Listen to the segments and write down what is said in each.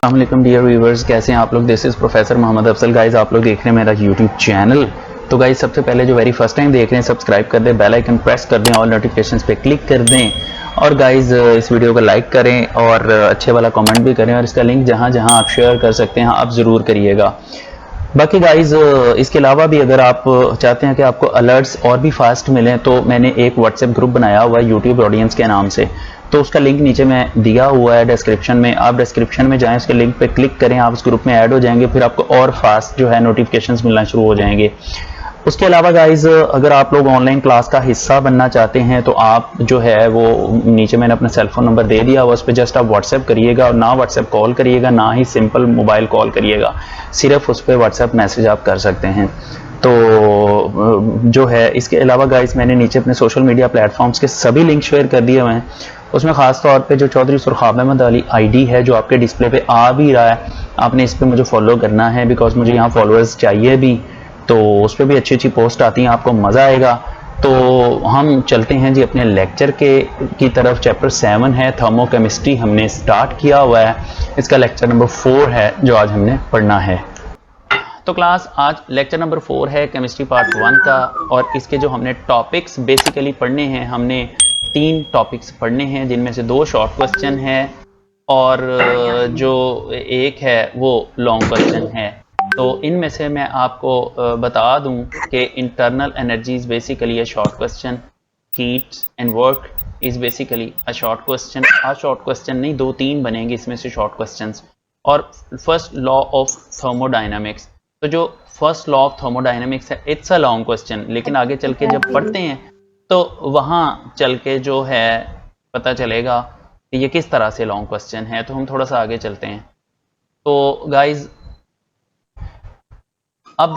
अस्सलामुअलैकुम dear viewers, कैसे हैं आप लोग। This is professor Mohammad Afzal. Guys, आप लोग देख रहे हैं मेरा यूट्यूब चैनल। तो गाइस, सबसे पहले जो वेरी फर्स्ट टाइम देख रहे हैं, सब्सक्राइब कर दें, बेल आइकन प्रेस कर दें, ऑल नोटिफिकेशंस पे क्लिक कर दें और गाइस इस वीडियो को लाइक करें और अच्छे वाला कमेंट भी करें और इसका लिंक जहां जहां आप शेयर कर सकते हैं आप ज़रूर करिएगा। बाकी गाइज इसके अलावा भी अगर आप चाहते हैं कि आपको अलर्ट्स और भी फास्ट मिलें तो मैंने एक व्हाट्सएप ग्रुप बनाया हुआ है यूट्यूब ऑडियंस के नाम से। तो उसका लिंक नीचे मैं दिया हुआ है डिस्क्रिप्शन में। आप डिस्क्रिप्शन में जाएं, उसके लिंक पे क्लिक करें, आप उस ग्रुप में ऐड हो जाएंगे, फिर आपको और फास्ट जो है नोटिफिकेशंस मिलना शुरू हो जाएंगे। उसके अलावा गाइज अगर आप लोग ऑनलाइन क्लास का हिस्सा बनना चाहते हैं तो आप जो है वो नीचे मैंने अपना सेलफोन नंबर दे दिया हुआ, उस पर जस्ट आप व्हाट्सएप करिएगा और ना व्हाट्सएप कॉल करिएगा, ना ही सिंपल मोबाइल कॉल करिएगा, सिर्फ उस पर व्हाट्सएप मैसेज आप कर सकते हैं। तो जो है इसके अलावा गाइज मैंने नीचे अपने सोशल मीडिया प्लेटफॉर्म्स के सभी लिंक शेयर कर दिए हुए हैं। उसमें खास तौर पे जो चौधरी सुरखाब अहमद अली आईडी है जो आपके डिस्प्ले पे आ भी रहा है, आपने इस पर मुझे फॉलो करना है बिकॉज मुझे यहाँ फॉलोअर्स चाहिए भी। तो उस पर भी अच्छी अच्छी पोस्ट आती हैं, आपको मज़ा आएगा। तो हम चलते हैं जी अपने लेक्चर की तरफ। चैप्टर 7 है थर्मोकेमिस्ट्री, हमने स्टार्ट किया हुआ है। इसका लेक्चर नंबर 4 है जो आज हमने पढ़ना है। तो क्लास आज लेक्चर नंबर 4 है केमिस्ट्री पार्ट 1 का और इसके जो हमने टॉपिक्स बेसिकली पढ़ने हैं, हमने 3 टॉपिक्स पढ़ने हैं जिनमें से 2 शॉर्ट क्वेश्चन है और जो एक है वो लॉन्ग क्वेश्चन है। तो इनमें से मैं आपको बता दूं कि internal energy is basically a short question, heat and work is basically a short question. Short question नहीं, 2-3 बनेंगे इसमें से शॉर्ट क्वेश्चंस। और फर्स्ट लॉ ऑफ थर्मोडायनामिक्स, तो जो फर्स्ट लॉ ऑफ थर्मोडायनामिक्स है इट्स अ लॉन्ग क्वेश्चन, लेकिन आगे चल के जब पढ़ते हैं तो वहां चल के जो है पता चलेगा कि ये किस तरह से लॉन्ग क्वेश्चन है। तो हम थोड़ा सा आगे चलते हैं। तो गाइज अब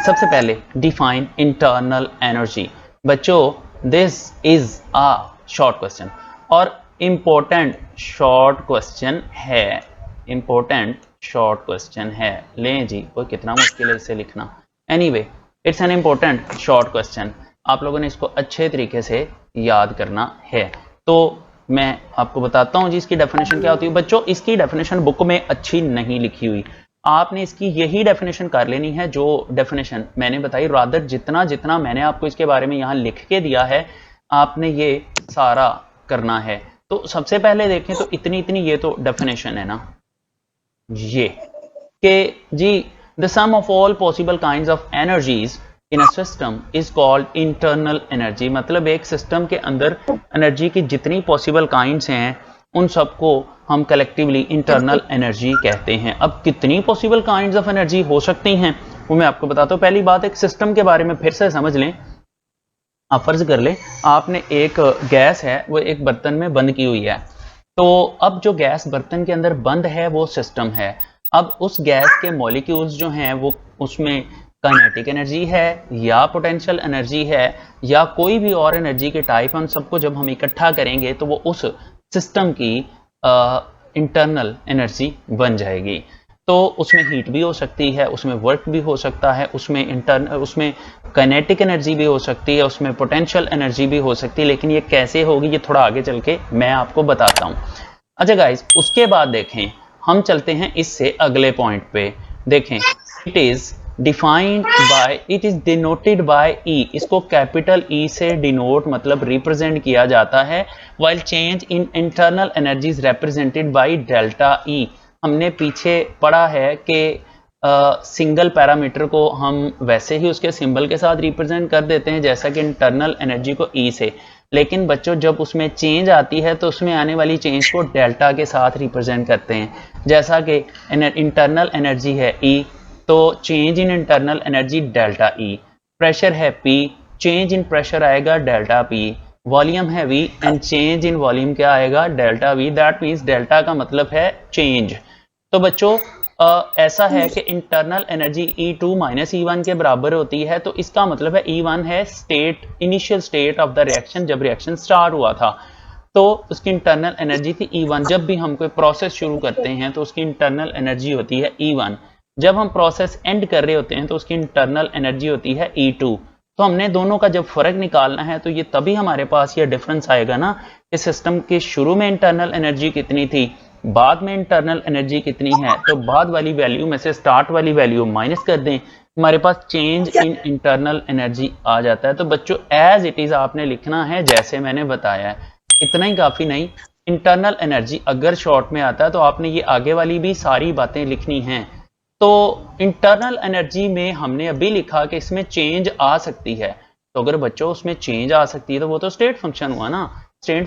सबसे पहले डिफाइन इंटरनल एनर्जी। बच्चों this is a short question और इंपॉर्टेंट शॉर्ट क्वेश्चन है। इंपॉर्टेंट शॉर्ट क्वेश्चन है। लें जी, कोई कितना मुश्किल है इसे लिखना। Anyway it's an important short question, आप लोगों ने इसको अच्छे तरीके से याद करना है। तो मैं आपको बताता हूं जी इसकी डेफिनेशन क्या होती है। बच्चों इसकी डेफिनेशन बुक में अच्छी नहीं लिखी हुई, आपने इसकी यही डेफिनेशन कर लेनी है जो डेफिनेशन मैंने बताई। रादर जितना जितना मैंने आपको इसके बारे में यहां लिख के दिया है आपने ये सारा करना है। तो सबसे पहले देखें तो इतनी इतनी ये तो डेफिनेशन है ना, ये कि जी the sum of all possible kinds of energies in a system is called internal energy. मतलब एक सिस्टम के अंदर एनर्जी की जितनी पॉसिबल काइंड्स हैं उन सबको हम कलेक्टिवली इंटरनल एनर्जी कहते हैं। अब कितनी पॉसिबल काइंड्स ऑफ एनर्जी हो सकती हैं वो मैं आपको बताता हूं। पहली बात, एक सिस्टम के बारे में फिर से समझ लें। आप फर्ज कर लें आपने एक गैस है वो एक बर्तन में बंद की हुई है। तो अब जो गैस बर्तन के अंदर बंद है वो सिस्टम है। अब उस गैस के मॉलिक्यूल्स जो हैं वो उसमें काइनेटिक एनर्जी है या पोटेंशियल एनर्जी है या कोई भी और एनर्जी के टाइप, उन सबको जब हम इकट्ठा करेंगे तो वो उस सिस्टम की इंटरनल एनर्जी बन जाएगी। तो उसमें हीट भी हो सकती है, उसमें वर्क भी हो सकता है, उसमें काइनेटिक एनर्जी भी हो सकती है, उसमें पोटेंशियल एनर्जी भी हो सकती है। लेकिन ये कैसे होगी ये थोड़ा आगे चल के मैं आपको बताता हूँ। अच्छा गाइज, उसके बाद देखें हम चलते हैं इससे अगले पॉइंट पे। देखें it is defined by, it is denoted by E. इसको कैपिटल ई से डिनोट मतलब रिप्रेजेंट किया जाता है। While change in internal energy is represented by delta E. हमने पीछे पढ़ा है कि सिंगल पैरामीटर को हम वैसे ही उसके सिंबल के साथ रिप्रेजेंट कर देते हैं जैसा कि इंटरनल एनर्जी को ई से। लेकिन बच्चों जब उसमें चेंज आती है तो उसमें आने वाली चेंज को डेल्टा के साथ रिप्रेजेंट करते हैं। जैसा कि इंटरनल एनर्जी है ई, तो change in internal energy delta E. Pressure है पी, चेंज इन प्रेशर आएगा डेल्टा पी। वॉल्यूम है V and change in volume क्या आएगा delta V. That means delta का मतलब है चेंज। तो बच्चों ऐसा है कि internal energy E2 minus E1 के बराबर होती है। तो इसका मतलब है E1 है state, initial state of the reaction, जब रिएक्शन स्टार्ट हुआ था तो उसकी इंटरनल एनर्जी थी E1। जब भी हम कोई प्रोसेस शुरू करते हैं तो उसकी इंटरनल एनर्जी होती है E1। जब हम प्रोसेस एंड कर रहे होते हैं तो उसकी इंटरनल एनर्जी होती है E2। तो हमने दोनों का जब फ़र्क निकालना है तो ये तभी हमारे पास ये डिफरेंस आएगा ना कि सिस्टम के शुरू में इंटरनल एनर्जी कितनी थी, बाद में इंटरनल एनर्जी कितनी है, तो बाद वाली वैल्यू में से स्टार्ट वाली वैल्यू माइनस कर दें, हमारे पास चेंज इन इंटरनल एनर्जी आ जाता है। तो बच्चों एज इट इज़ आपने लिखना है जैसे मैंने बताया है, इतना ही काफ़ी नहीं। इंटरनल एनर्जी अगर शॉर्ट में आता है तो आपने ये आगे वाली भी सारी बातें लिखनी हैं। तो इंटरनल एनर्जी में हमने अभी लिखा कि इसमें चेंज आ सकती है, तो अगर बच्चों उसमें चेंज आ सकती है तो वो तो स्टेट फंक्शन हुआ ना। स्टेट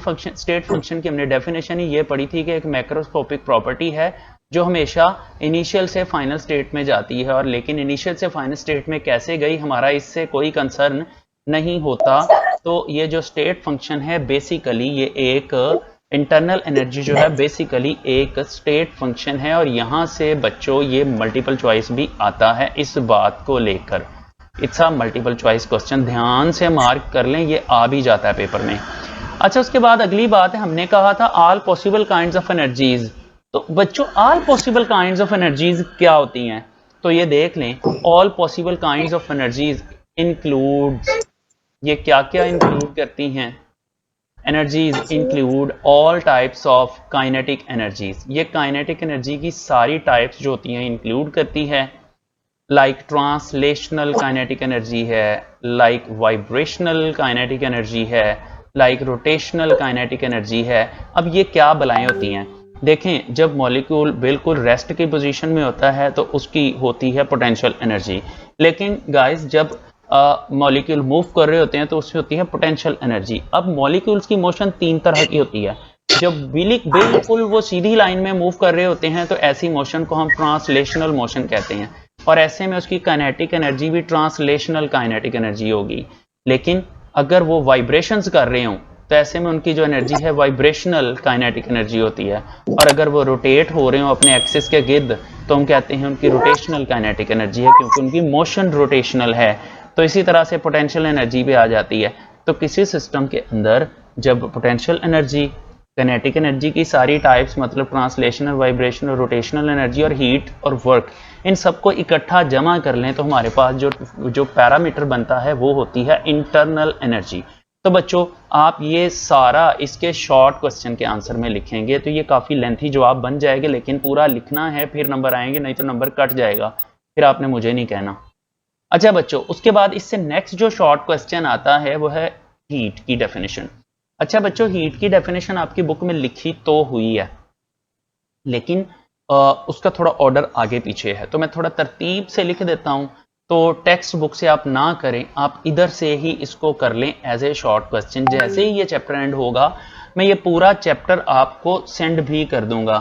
फंक्शन की हमने डेफिनेशन ही ये पढ़ी थी कि एक मैक्रोस्कोपिक प्रॉपर्टी है जो हमेशा इनिशियल से फाइनल स्टेट में जाती है, और लेकिन इनिशियल से फाइनल स्टेट में कैसे गई हमारा इससे कोई कंसर्न नहीं होता। तो ये जो स्टेट फंक्शन है बेसिकली ये एक इंटरनल एनर्जी जो है बेसिकली एक स्टेट फंक्शन है, और यहां से बच्चों ये मल्टीपल चॉइस भी आता है इस बात को लेकर। It's a multiple choice question, ध्यान से मार्क कर लें, ये आ भी जाता है पेपर में। अच्छा, उसके बाद अगली बात है, हमने कहा था all possible kinds of energies. तो बच्चों all possible kinds of energies क्या होती हैं, तो ये देख लें। All possible kinds of energies includes, ये क्या क्या इंक्लूड करती हैं? Energies include all types of kinetic energies, ये काइनेटिक एनर्जी की सारी टाइप्स जो होती हैं इंक्लूड करती है। लाइक ट्रांसलेशनल काइनेटिक एनर्जी है, लाइक वाइब्रेशनल काइनेटिक एनर्जी है, लाइक रोटेशनल काइनेटिक एनर्जी है। अब ये क्या बलाएं होती हैं? देखें, जब मॉलिक्यूल बिल्कुल रेस्ट की पोजीशन में होता है तो उसकी होती है पोटेंशियल एनर्जी, लेकिन गाइस जब मॉलिक्यूल मूव कर रहे होते हैं तो उसमें होती है पोटेंशियल एनर्जी। अब मॉलिक्यूल्स की मोशन तीन तरह की होती है। जब बिल्कुल वो सीधी लाइन में मूव कर रहे होते हैं तो ऐसी मोशन को हम ट्रांसलेशनल मोशन कहते हैं, और ऐसे में उसकी काइनेटिक एनर्जी भी ट्रांसलेशनल काइनेटिक एनर्जी होगी। लेकिन अगर वो वाइब्रेशंस कर रहे हों तो ऐसे में उनकी जो एनर्जी है वाइब्रेशनल काइनेटिक एनर्जी होती है, और अगर वो रोटेट हो रहे हो अपने एक्सिस के गिर्द तो हम कहते हैं उनकी रोटेशनल काइनेटिक एनर्जी है, क्योंकि उनकी मोशन रोटेशनल है। तो इसी तरह से पोटेंशियल एनर्जी भी आ जाती है। तो किसी सिस्टम के अंदर जब पोटेंशियल एनर्जी, काइनेटिक एनर्जी की सारी टाइप्स मतलब ट्रांसलेशनल, वाइब्रेशनल, रोटेशनल एनर्जी और हीट और वर्क, इन सबको इकट्ठा जमा कर लें तो हमारे पास जो पैरामीटर बनता है वो होती है इंटरनल एनर्जी। तो बच्चों आप ये सारा इसके शॉर्ट क्वेश्चन के आंसर में लिखेंगे तो ये काफ़ी लेंथी जवाब बन जाएगा, लेकिन पूरा लिखना है, फिर नंबर आएंगे, नहीं तो नंबर कट जाएगा, फिर आपने मुझे नहीं कहना। अच्छा बच्चों, उसके बाद इससे नेक्स्ट जो शॉर्ट क्वेश्चन आता है वो है हीट की डेफिनेशन। अच्छा बच्चों, हीट की डेफिनेशन आपकी बुक में लिखी तो हुई है, लेकिन उसका थोड़ा ऑर्डर आगे पीछे है, तो मैं थोड़ा तरतीब से लिख देता हूं। तो टेक्स्ट बुक से आप ना करें, आप इधर से ही इसको कर लें एज ए शॉर्ट क्वेश्चन। जैसे ही ये चैप्टर एंड होगा मैं ये पूरा चैप्टर आपको सेंड भी कर दूंगा।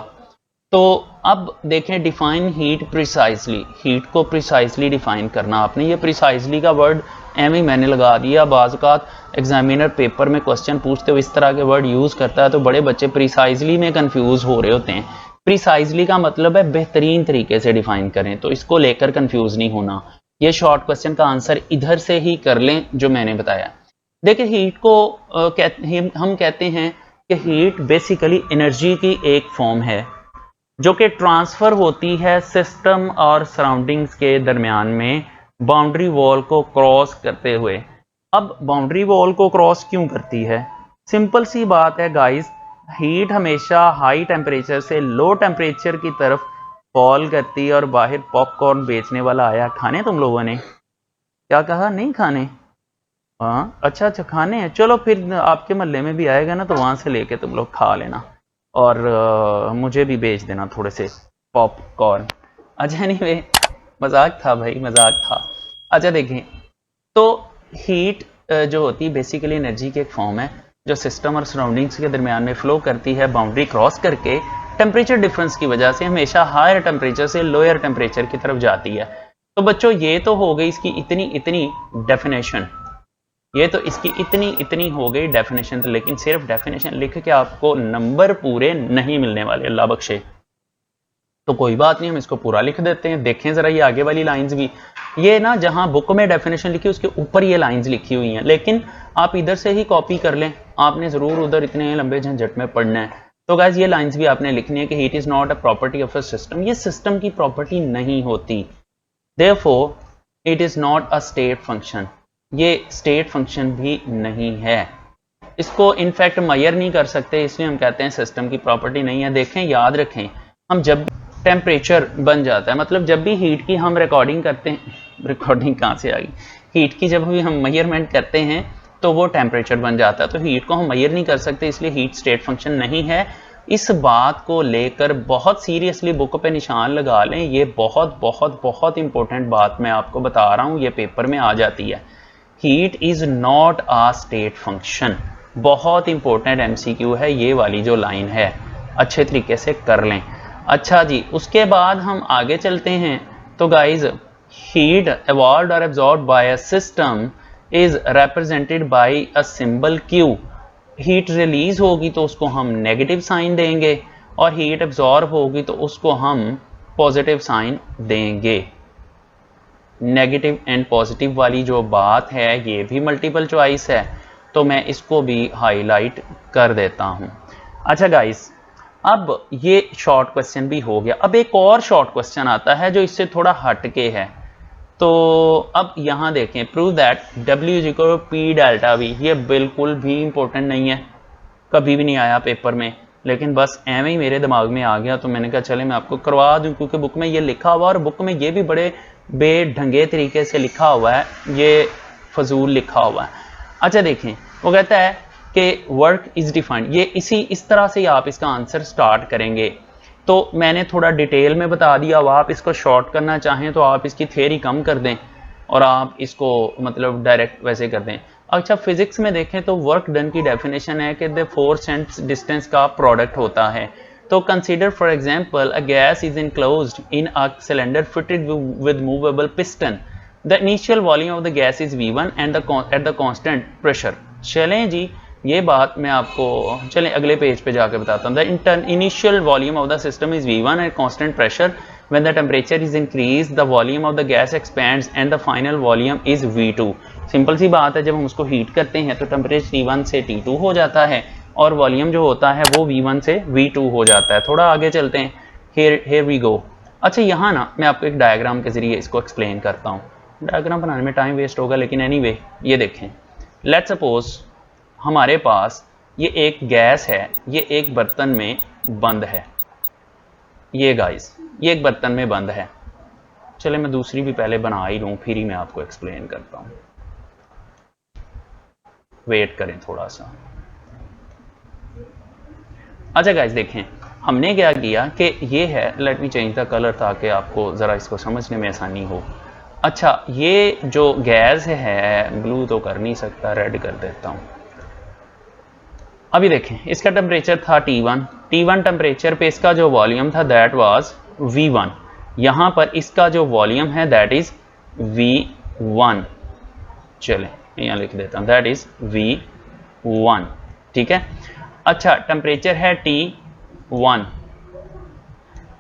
तो अब देखें, डिफाइन हीट प्रिसाइजली, हीट को प्रिसाइजली डिफाइन करना आपने। ये प्रिसाइजली का वर्ड एम मैंने लगा दिया। बाज़ एग्जामिनर पेपर में क्वेश्चन पूछते हुए इस तरह के वर्ड यूज़ करता है तो बड़े बच्चे प्रिसाइजली में कंफ्यूज हो रहे होते हैं। प्रिसाइजली का मतलब है बेहतरीन तरीके से डिफाइन करें, तो इसको लेकर कंफ्यूज नहीं होना। ये शॉर्ट क्वेश्चन का आंसर इधर से ही कर लें जो मैंने बताया। देखिए, हीट को हम कहते हैं कि हीट बेसिकली एनर्जी की एक फॉर्म है जो कि ट्रांसफर होती है सिस्टम और सराउंडिंग्स के दरमियान में बाउंड्री वॉल को क्रॉस करते हुए। अब बाउंड्री वॉल को क्रॉस क्यों करती है? सिंपल सी बात है गाइस, हीट हमेशा हाई टेम्परेचर से लो टेम्परेचर की तरफ फॉल करती है। और बाहर पॉपकॉर्न बेचने वाला आया, खाने तुम लोगों ने? क्या कहा? नहीं खाने? हाँ अच्छा अच्छा, खाने हैं, चलो फिर आपके मोहल्ले में भी आएगा ना तो वहां से लेके तुम लोग खा लेना, और मुझे भी भेज देना थोड़े से पॉपकॉर्न। अच्छा एनीवे, मजाक था भाई, मजाक था। अच्छा देखें, तो हीट जो होती है बेसिकली एनर्जी की एक फॉर्म है जो सिस्टम और सराउंडिंग्स के दरमियान में फ्लो करती है बाउंड्री क्रॉस करके। टेम्परेचर डिफरेंस की वजह से हमेशा हायर टेम्परेचर से लोअर टेम्परेचर की तरफ जाती है। तो बच्चों ये तो हो गई इसकी इतनी इतनी डेफिनेशन, ये तो इसकी इतनी इतनी हो गई डेफिनेशन। तो लेकिन सिर्फ डेफिनेशन लिख के आपको नंबर पूरे नहीं मिलने वाले, अल्लाह बख्शे। तो कोई बात नहीं, हम इसको पूरा लिख देते हैं। देखें जरा ये आगे वाली लाइंस भी, ये ना जहां बुक में डेफिनेशन लिखी उसके ऊपर ये लाइंस लिखी हुई हैं, लेकिन आप इधर से ही कॉपी कर लें, आपने जरूर उधर इतने लंबे झंझट में पढ़ना है। तो गाइस ये लाइंस भी आपने लिखनी है कि heat is not a property of a system, ये सिस्टम की प्रॉपर्टी नहीं होती। Therefore it is not a state function. ये स्टेट फंक्शन भी नहीं है, इसको इनफैक्ट मेजर नहीं कर सकते, इसलिए हम कहते हैं सिस्टम की प्रॉपर्टी नहीं है। देखें, याद रखें, हम जब टेम्परेचर बन जाता है, मतलब जब भी हीट की हम रिकॉर्डिंग करते हैं, रिकॉर्डिंग कहाँ से आ गई, हीट की जब भी हम मेजरमेंट करते हैं तो वो टेम्परेचर बन जाता है। तो हीट को हम मेजर नहीं कर सकते, इसलिए हीट स्टेट फंक्शन नहीं है। इस बात को लेकर बहुत सीरियसली बुक पे निशान लगा लें, ये बहुत बहुत बहुत इंपॉर्टेंट बात मैं आपको बता रहा हूँ, ये पेपर में आ जाती है। Heat is not a state function, बहुत इंपॉर्टेंट एमसीक्यू है ये वाली जो लाइन है, अच्छे तरीके से कर लें। अच्छा जी, उसके बाद हम आगे चलते हैं। तो guys, heat evolved or absorbed by a system is represented by a symbol Q। Heat release होगी तो उसको हम नेगेटिव साइन देंगे, और हीट एब्जॉर्ब होगी तो उसको हम पॉजिटिव साइन देंगे। नेगेटिव एंड पॉजिटिव वाली जो बात है ये भी मल्टीपल चॉइस है, तो मैं इसको भी हाईलाइट कर देता हूं। अच्छा गाइस, अब ये शॉर्ट क्वेश्चन भी हो गया। अब एक और शॉर्ट क्वेश्चन आता है जो इससे थोड़ा हटके है। तो अब यहां देखें, prove that W is equal to P delta V। ये बिल्कुल भी इंपॉर्टेंट नहीं है, कभी भी नहीं आया पेपर में, लेकिन बस एवं ही मेरे दिमाग में आ गया तो मैंने कहा चले मैं आपको करवा दूं, क्योंकि बुक में ये लिखा हुआ, और बुक में ये भी बड़े बेढंगे तरीके से लिखा हुआ है, ये फजूल लिखा हुआ है। अच्छा देखें, वो कहता है कि वर्क इज डिफाइंड, ये इस तरह से आप इसका आंसर स्टार्ट करेंगे। तो मैंने थोड़ा डिटेल में बता दिया, अब आप इसको शॉर्ट करना चाहें तो आप इसकी थ्योरी कम कर दें और आप इसको मतलब डायरेक्ट वैसे कर दें। अच्छा, फिजिक्स में देखें तो वर्क डन की डेफिनेशन है कि द फोर्स एंड डिस्टेंस का प्रोडक्ट होता है। तो consider for example a gas is enclosed in a cylinder fitted with movable piston. The initial volume of the gas is V1 and at the constant pressure. चलें जी, ये बात मैं आपको चलें अगले पेज पे जाके बताता हूँ। The initial volume of the system is V1 at constant pressure. When the temperature is increased, the volume of the gas expands and the final volume is V2। Simple सी बात है, जब हम उसको हीट करते हैं तो टेम्परेचर T1 से T2 हो जाता है और वॉल्यूम जो होता है वो V1 से V2 हो जाता है। थोड़ा आगे चलते हैं, here we go। अच्छा, यहाँ ना मैं आपको एक डायग्राम के जरिए इसको एक्सप्लेन करता हूँ। डायग्राम बनाने में टाइम वेस्ट होगा, लेकिन एनीवे ये देखें। लेट्स सपोज हमारे पास ये एक गैस है, ये एक बर्तन में बंद है, ये गाइस ये एक बर्तन में बंद है। चले मैं दूसरी भी पहले बना ही लूं, फिर ही मैं आपको एक्सप्लेन करता हूं। वेट करें थोड़ा सा। अच्छा गाइस देखें, हमने क्या किया कि ये है, let me change the colour ताकि आपको जरा इसको समझने में आसानी हो। अच्छा, ये जो गैस है, ब्लू तो कर नहीं सकता, रेड कर देता हूं। अभी देखें, इसका टेम्परेचर था T1 टेम्परेचर पे इसका जो वॉल्यूम था दैट वाज V1। यहां पर इसका जो वॉल्यूम है दैट इज V1। चलें यहां लिख देता हूं, दैट इज V1, ठीक है। अच्छा, टेम्परेचर है T1।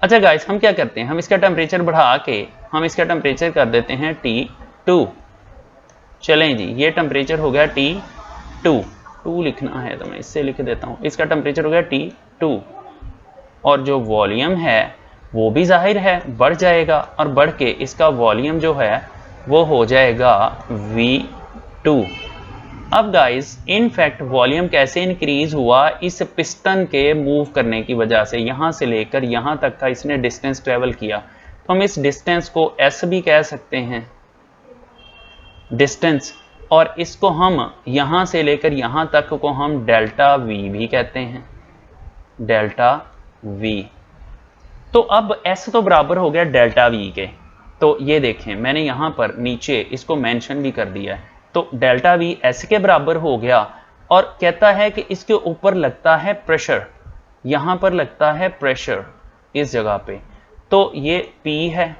अच्छा गाइस, हम क्या करते हैं, हम इसका टेम्परेचर बढ़ा के हम इसका टेम्परेचर कर देते हैं T2। चलें जी, ये टेम्परेचर हो गया T2, 2 लिखना है तो मैं इससे लिख देता हूं। इसका टेम्परेचर हो गया T2 और जो वॉल्यूम है वो भी जाहिर है बढ़ जाएगा, और बढ़ के इसका वॉल्यूम जो है वो हो जाएगा V2। अब गाइस, इनफैक्ट वॉल्यूम कैसे इंक्रीज हुआ, इस पिस्टन के मूव करने की वजह से। यहां से लेकर यहां तक का इसने डिस्टेंस ट्रेवल किया, तो हम इस डिस्टेंस को S भी कह सकते हैं, डिस्टेंस, और इसको हम यहां से लेकर यहां तक को हम डेल्टा V भी कहते हैं, डेल्टा V। तो अब S तो बराबर हो गया डेल्टा V के। तो ये देखें, मैंने यहां पर नीचे इसको मेंशन भी कर दिया है। तो डेल्टा V S के बराबर हो गया, और कहता है कि इसके ऊपर लगता है प्रेशर, यहां पर लगता है प्रेशर इस जगह पे। तो ये P है,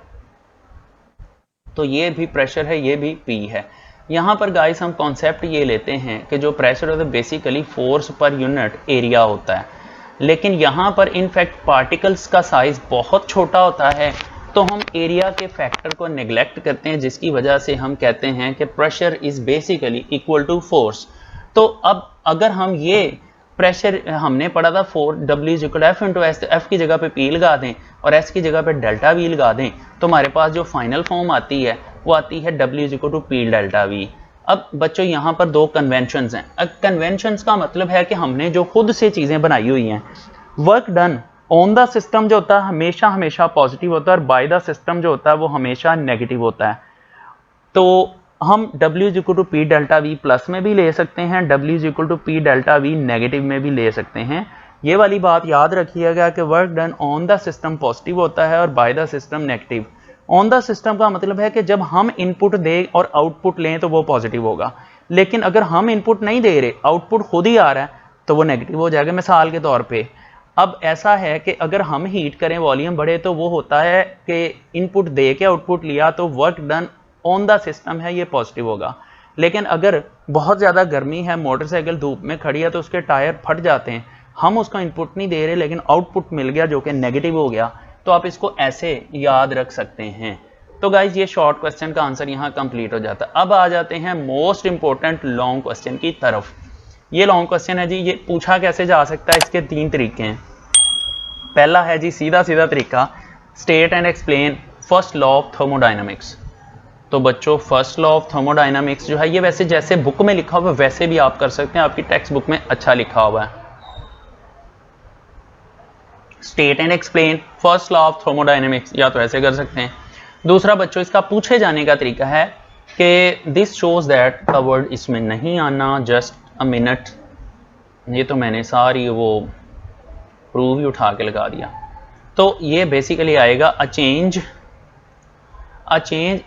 तो ये भी प्रेशर है, ये भी P है। यहां पर गाइस हम कॉन्सेप्ट ये लेते हैं कि जो प्रेशर होता है basically force per unit area होता है, लेकिन यहां पर इनफैक्ट पार्टिकल्स का साइज बहुत छोटा होता है, तो हम एरिया के फैक्टर को नेग्लेक्ट करते हैं, जिसकी वजह से हम कहते हैं कि pressure is basically equal to force. तो अब अगर हम ये प्रेशर हमने पढ़ा था W = F × S, F की जगह पे P लगा दें और S की जगह पे डेल्टा V लगा दें, तो हमारे पास जो फाइनल फॉर्म आती है वो आती है W = P डेल्टा V। अब बच्चों यहाँ पर दो कन्वेंशंस हैं। अब कन्वेंशंस का मतलब है कि हमने जो खुद से चीज़ें बनाई हुई हैं। Work done on the system जो होता है हमेशा हमेशा पॉजिटिव होता है और बाय द सिस्टम जो होता है वो हमेशा नेगेटिव होता है। तो हम W is equal to P delta V plus में भी ले सकते हैं, W is equal to P delta V negative में भी ले सकते हैं। ये वाली बात याद रखिएगा कि work done on the system positive होता है और bye the system negative. On the system का मतलब है कि जब हम इनपुट दें और आउटपुट लें तो वो पॉजिटिव होगा, लेकिन अगर हम इनपुट नहीं दे रहे, आउटपुट खुद ही आ रहा है, तो वो नेगेटिव हो जाएगा। मिसाल के तौर पे अब ऐसा है कि अगर हम हीट करें, वॉल्यूम बढ़े, तो वो होता है कि इनपुट दे के आउटपुट लिया तो work done on the system है ये पॉजिटिव होगा। लेकिन अगर बहुत ज़्यादा गर्मी है, मोटरसाइकिल धूप में खड़ी है, तो उसके टायर फट जाते हैं, हम उसका इनपुट नहीं दे रहे लेकिन आउटपुट मिल गया जो कि नेगेटिव हो गया, तो आप इसको ऐसे याद रख सकते हैं। तो गाइज ये शॉर्ट क्वेश्चन का आंसर यहाँ कंप्लीट हो जाता है। अब आ जाते हैं मोस्ट इंपॉर्टेंट लॉन्ग क्वेश्चन की तरफ। ये लॉन्ग क्वेश्चन है जी, ये पूछा कैसे जा सकता है, इसके 3 तरीके हैं। पहला है जी सीधा सीधा तरीका, state and explain first law of thermodynamics. तो बच्चों फर्स्ट लॉ ऑफ थर्मोडायनामिक्स जो है ये वैसे जैसे बुक में लिखा हुआ है वैसे भी आप कर सकते हैं, आपकी टेक्स्ट बुक में अच्छा लिखा हुआ है। State and explain first law of thermodynamics, या तो ऐसे कर सकते हैं। दूसरा बच्चों इसका पूछे जाने का तरीका है कि दिस शोज दैट का वर्ड इसमें नहीं आना, जस्ट अ मिनट, ये तो मैंने सारी वो प्रूफ ही उठा के लगा दिया। तो ये बेसिकली आएगा a change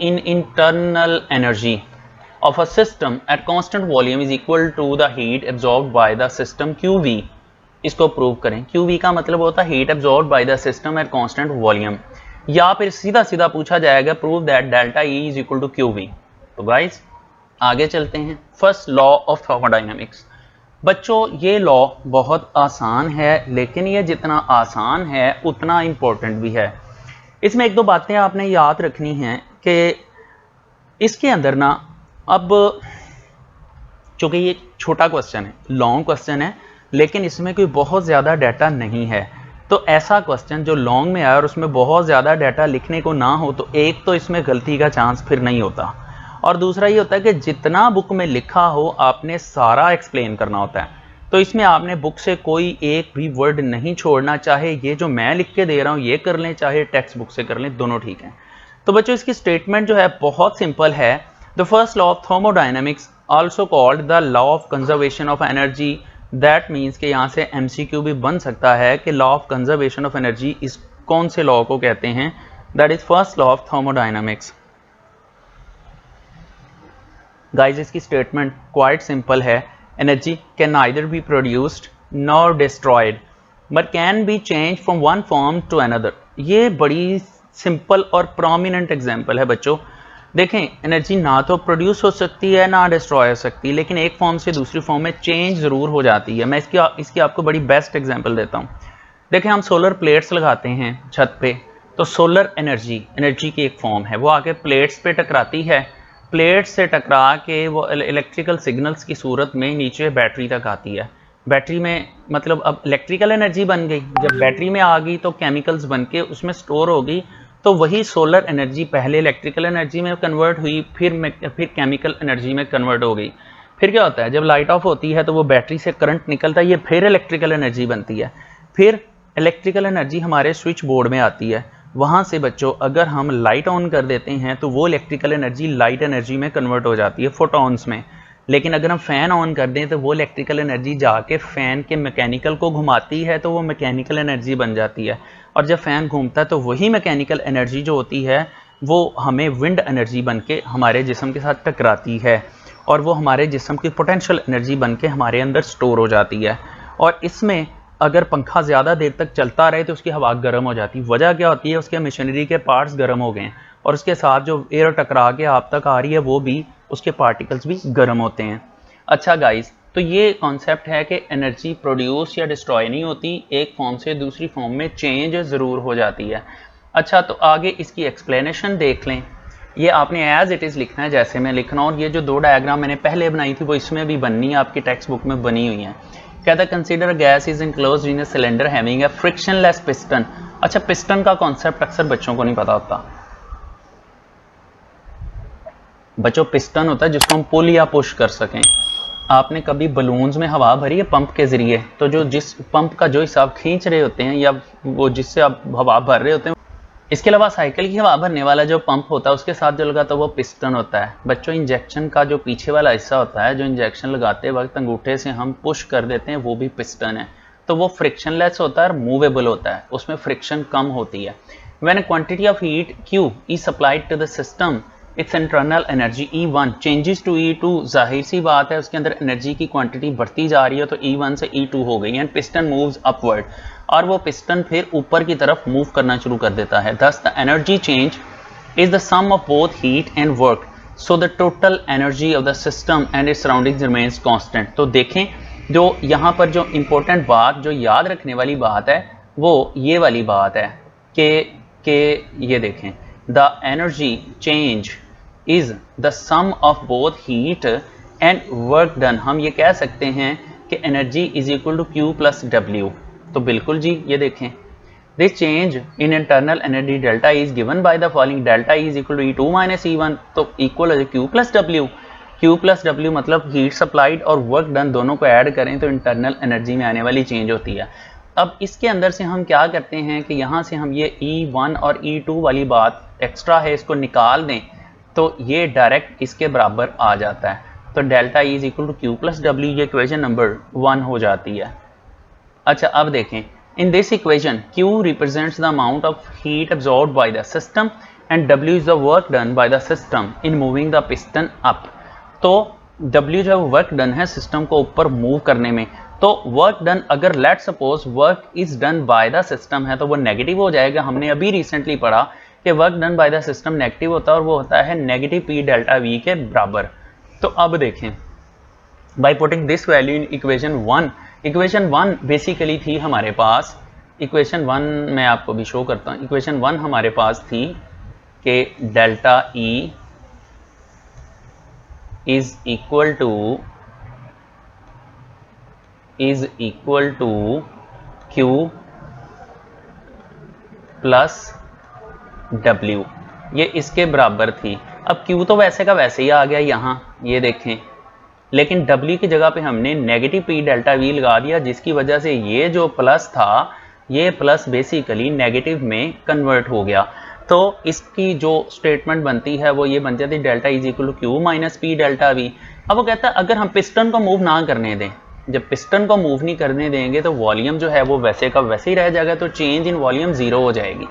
in internal energy of a system at constant volume is equal to the heat absorbed by the system QV। इसको प्रूव करें। QV का मतलब होता है heat absorbed by the system at constant volume, या फिर सीधा सीधा पूछा जाएगा prove that delta E is equal to QV। तो गाइस आगे चलते हैं। First law of thermodynamics. बच्चों ये लॉ बहुत आसान है, लेकिन ये जितना आसान है उतना इंपॉर्टेंट भी है। इसमें एक दो बातें आपने याद रखनी हैं कि इसके अंदर ना, अब चूंकि ये छोटा क्वेश्चन है, लॉन्ग क्वेश्चन है, लेकिन इसमें कोई बहुत ज़्यादा डाटा नहीं है। तो ऐसा क्वेश्चन जो लॉन्ग में आए और उसमें बहुत ज़्यादा डाटा लिखने को ना हो, तो एक तो इसमें गलती का चांस फिर नहीं होता, और दूसरा ये होता है कि जितना बुक में लिखा हो आपने सारा एक्सप्लेन करना होता है। तो इसमें आपने बुक से कोई एक भी वर्ड नहीं छोड़ना, चाहे ये जो मैं लिख के दे रहा हूँ ये कर लें, चाहे टेक्स्ट बुक से कर लें, दोनों ठीक हैं। तो बच्चों इसकी स्टेटमेंट जो है बहुत सिंपल है। The first law of thermodynamics also called the law of conservation of energy. That means कि यहाँ से MCQ भी बन सकता है कि law of conservation of energy इस कौन से लॉ को कहते हैं। That is first law of thermodynamics. Guys इसकी स्टेटमेंट क्वाइट सिंपल है। Energy can neither be produced nor destroyed but can be changed from one form to another। ये बड़ी सिंपल और प्रोमिनेंट एग्जांपल है बच्चों। देखें एनर्जी ना तो प्रोड्यूस हो सकती है ना डिस्ट्रॉय हो सकती है, लेकिन एक फॉर्म से दूसरी फॉर्म में चेंज ज़रूर हो जाती है। मैं इसकी आपको बड़ी बेस्ट एग्जांपल देता हूँ। देखें हम सोलर प्लेट्स लगाते हैं छत पे, तो सोलर एनर्जी की एक फॉर्म है, वो आके प्लेट्स पे टकराती है, प्लेट से टकरा के वो इलेक्ट्रिकल सिग्नल्स की सूरत में नीचे बैटरी तक आती है। बैटरी में मतलब अब इलेक्ट्रिकल एनर्जी बन गई, जब बैटरी में आ गई तो केमिकल्स बन के उसमें स्टोर हो गई। तो वही सोलर एनर्जी पहले इलेक्ट्रिकल एनर्जी में कन्वर्ट हुई, फिर केमिकल एनर्जी में कन्वर्ट हो गई। फिर क्या होता है, जब लाइट ऑफ होती है तो वो बैटरी से करंट निकलता है, ये फिर इलेक्ट्रिकल एनर्जी बनती है। फिर इलेक्ट्रिकल एनर्जी हमारे स्विच बोर्ड में आती है। वहाँ से बच्चों अगर हम लाइट ऑन कर देते हैं तो वो इलेक्ट्रिकल एनर्जी लाइट एनर्जी में कन्वर्ट हो जाती है, फोटॉन्स में। लेकिन अगर हम फ़ैन ऑन कर दें तो वो इलेक्ट्रिकल एनर्जी जाके फ़ैन के मैकेनिकल को घुमाती है, तो वो मैकेनिकल एनर्जी बन जाती है। और जब फ़ैन घूमता है तो वही मैकेनिकल एनर्जी जो होती है वो हमें विंड एनर्जी बन के हमारे जिस्म के साथ टकराती है, और वो हमारे जिस्म की पोटेंशियल एनर्जी बन के हमारे अंदर स्टोर हो जाती है। और इसमें अगर पंखा ज़्यादा देर तक चलता रहे तो उसकी हवा गर्म हो जाती है। वजह क्या होती है, उसके मशीनरी के पार्ट्स गर्म हो गए हैं, और उसके साथ जो एयर टकरा के आप तक आ रही है वो भी, उसके पार्टिकल्स भी गर्म होते हैं। अच्छा गाइस, तो ये कॉन्सेप्ट है कि एनर्जी प्रोड्यूस या डिस्ट्रॉय नहीं होती, एक फॉर्म से दूसरी फॉर्म में चेंज ज़रूर हो जाती है। अच्छा तो आगे इसकी एक्सप्लेनेशन देख लें। ये आपने एज इट इज़ लिखना है जैसे मैं लिख रहा हूँ, और ये जो 2 डायग्राम मैंने पहले बनाई थी वो इसमें भी बननी है, आपकी टेक्स्ट बुक में बनी हुई है। कहता है consider gas is enclosed in a cylinder having a frictionless piston. अच्छा पिस्टन का कॉन्सेप्ट अक्सर बच्चों को नहीं पता होता। बच्चों पिस्टन होता है जिसको हम पुल या पुश कर सकें। आपने कभी बलून्स में हवा भरी है पंप के जरिए, तो जो जिस पंप का जो हिस्सा आप खींच रहे होते हैं या वो जिससे आप हवा भर रहे होते हैं, इसके अलावा साइकिल की हवा भरने वाला जो पंप होता है उसके साथ जो लगा तो वो पिस्टन होता है। बच्चों इंजेक्शन का जो पीछे वाला हिस्सा होता है, जो इंजेक्शन लगाते वक्त अंगूठे से हम पुश कर देते हैं, वो भी पिस्टन है। तो वो फ्रिक्शनलेस होता है और मूवेबल होता है, उसमें फ्रिक्शन कम होती है। When quantity of heat Q is supplied to the system, its internal energy E1 changes to E2। जाहिर सी बात है उसके अंदर एनर्जी की क्वांटिटी बढ़ती जा रही है, तो E1 से E2 हो गई, एंड पिस्टन मूव्स अपवर्ड, और वो पिस्टन फिर ऊपर की तरफ मूव करना शुरू कर देता है। Thus the energy change is the sum of both heat and work, so the total energy of the system and its surroundings remains constant. तो देखें जो यहाँ पर जो इंपॉर्टेंट बात, जो याद रखने वाली बात है, वो ये वाली बात है कि ये देखें, the energy change is the sum of both heat and work done. हम ये कह सकते हैं कि energy is equal to Q plus W। तो बिल्कुल जी, ये देखें, this change in internal energy delta is given by the following, delta is equal to E2 minus E1, तो इक्वल है Q plus W। Q plus W मतलब heat supplied और work done दोनों को ऐड करें तो इंटरनल एनर्जी में आने वाली चेंज होती है। अब इसके अंदर से हम क्या करते हैं कि यहाँ से हम ये E1 और E2 वाली बात एक्स्ट्रा है, इसको निकाल दें तो ये डायरेक्ट इसके बराबर आ जाता है। तो delta E is equal to Q plus W, ये इक्वेशन नंबर 1 हो जाती है। अच्छा अब देखें, in this equation Q represents the amount of heat absorbed by the system and W is the work done by the system in moving the piston up. तो W जो work done है system को ऊपर move करने में, तो work done अगर let suppose work is done by the system है तो वो नेगेटिव हो जाएगा। हमने अभी रिसेंटली पढ़ा कि work done by the system negative होता है और वो होता है नेगेटिव P डेल्टा V के बराबर। तो अब देखें, by putting this value in equation 1, equation 1 basically थी हमारे पास, इक्वेशन 1 मैं आपको भी शो करता हूँ। इक्वेशन 1 हमारे पास थी कि delta E is equal to Q plus W, ये इसके बराबर थी। अब Q तो वैसे का वैसे ही आ गया यहाँ, ये देखें, लेकिन W की जगह पे हमने नेगेटिव P डेल्टा V लगा दिया, जिसकी वजह से ये जो प्लस था, ये प्लस बेसिकली नेगेटिव में कन्वर्ट हो गया। तो इसकी जो स्टेटमेंट बनती है वो ये बन जाती है delta is equal to Q minus P delta V। अब वो कहता है अगर हम पिस्टन को मूव ना करने दें, जब पिस्टन को मूव नहीं करने देंगे तो वॉल्यूम जो है वो वैसे का वैसे ही रह जाएगा, तो चेंज इन वॉल्यूम 0 हो जाएगी।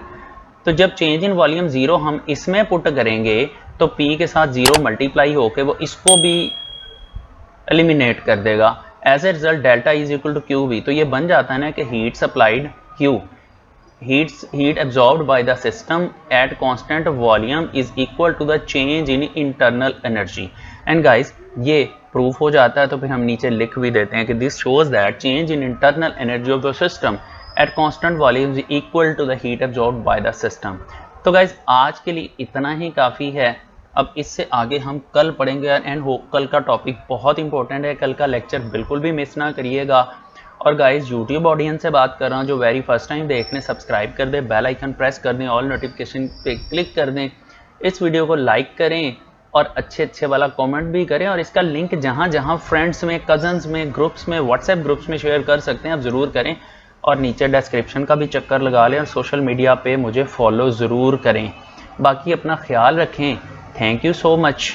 तो जब चेंज इन वॉल्यूम 0 हम इसमें पुट करेंगे तो P के साथ 0 मल्टीप्लाई होकर वो इसको भी एलिमिनेट कर देगा। As a result delta is equal to Q भी, तो ये बन जाता है ना कि heat supplied Q, heat absorbed by the system at constant volume is equal to the change in internal energy। and guys ये प्रूफ हो जाता है तो फिर हम नीचे लिख भी देते हैं कि this shows that change in internal energy of the system at constant volume is equal to the heat absorbed by the system। तो guys आज के लिए इतना ही काफ़ी है। अब इससे आगे हम कल पढ़ेंगे एंड कल का टॉपिक बहुत इंपॉर्टेंट है, कल का लेक्चर बिल्कुल भी मिस ना करिएगा। और गाइस यूट्यूब ऑडियंस से बात कर रहा हूँ जो वेरी फर्स्ट टाइम देख लें, सब्सक्राइब कर दें, बेल आइकन प्रेस कर दें, ऑल नोटिफिकेशन पे क्लिक कर दें, इस वीडियो को लाइक करें और अच्छे वाला कमेंट भी करें, और इसका लिंक जहाँ जहाँ फ्रेंड्स में, कजन्स में, ग्रुप्स में, व्हाट्सएप ग्रुप्स में शेयर कर सकते हैं आप ज़रूर करें। और नीचे डिस्क्रिप्शन का भी चक्कर लगा लें और सोशल मीडिया पे मुझे फॉलो ज़रूर करें। बाकी अपना ख्याल रखें। Thank you so much.